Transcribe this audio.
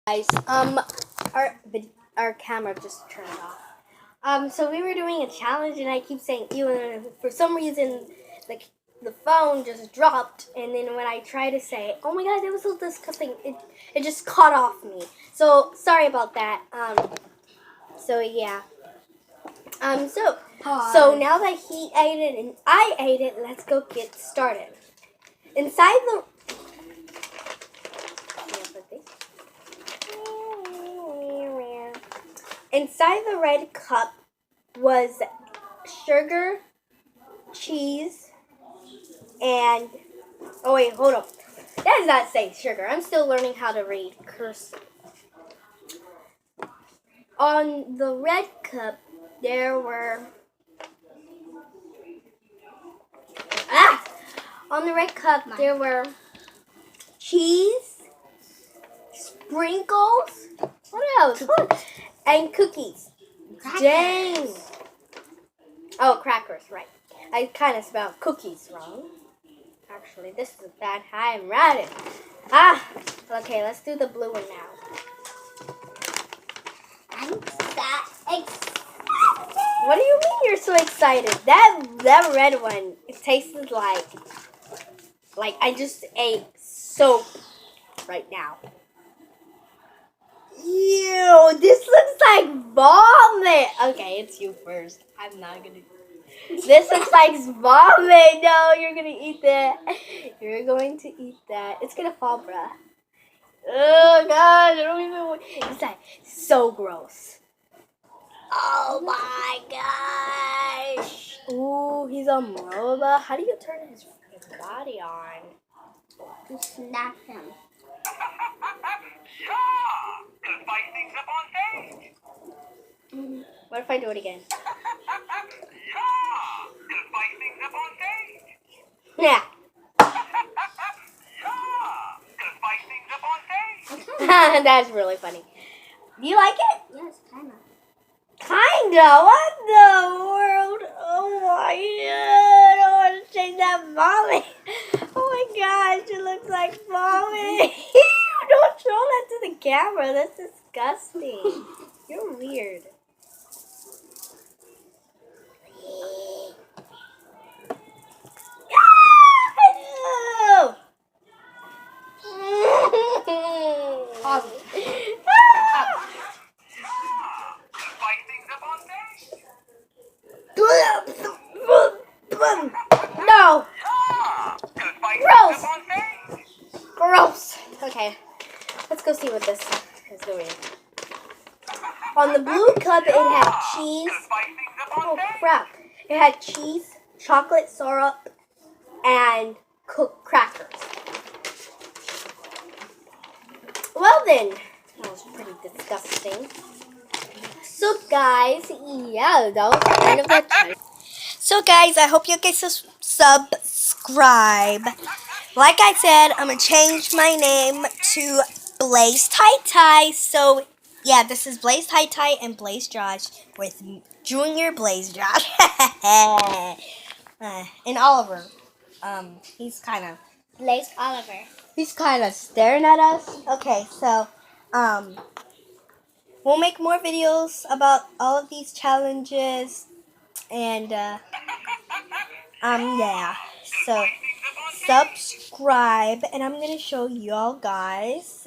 Guys, our camera just turned off. So we were doing a challenge, and I keep saying ew, and for some reason, the phone just dropped, and then when I try to say, oh my god, that was so disgusting, it just caught off me. So sorry about that. So yeah. So now that he ate it and I ate it, let's go get started. Inside the Inside the red cup was sugar, cheese, and oh wait, hold up. That does not say sugar. I'm still learning how to read cursive. On the red cup, there were there were cheese, sprinkles, what else? And cookies. Crackers. Dang. Oh, crackers, right. I kind of spelled cookies wrong. Actually, this is a bad I'm right. Okay, let's do the blue one now. I'm excited. What do you mean you're so excited? That red one, it tasted like I just ate soap right now. Ew, this looks like vomit. Okay, it's you first. I'm not gonna. This looks like vomit. No, you're gonna eat that. You're going to eat that. It's gonna fall, bruh. Oh god, I don't even. It's like so gross. Oh my gosh. Ooh, he's a MOBA. How do you turn his body on? You snap him. Gonna spice things up on stage. What if I do it again? Gonna spice things up on stage. Yeah. Gonna spice things up on stage. That's really funny. Do you like it? Yes, kind of. Kinda. What the world? Oh my god. I want to change that vomit. Oh my gosh, it looks like vomit. Don't show that to the camera. That's disgusting. You're weird. No! Gross! Gross! Okay, let's go see what this is doing. On the blue cup, it had cheese. Oh crap! It had cheese, chocolate syrup, and cooked crackers. Well then, that was pretty disgusting. So guys, yeah, that was the end of the challenge. So guys, I hope you guys subscribe. Like I said, I'm going to change my name to Blaze Tai Tai. So yeah, this is Blaze Tai Tai and Blaze Josh with Junior Blaze Josh. And Oliver. He's kind of... Blaze Oliver. He's kind of staring at us. Okay, so, we'll make more videos about all of these challenges, and, yeah, so, subscribe, and I'm gonna show y'all guys,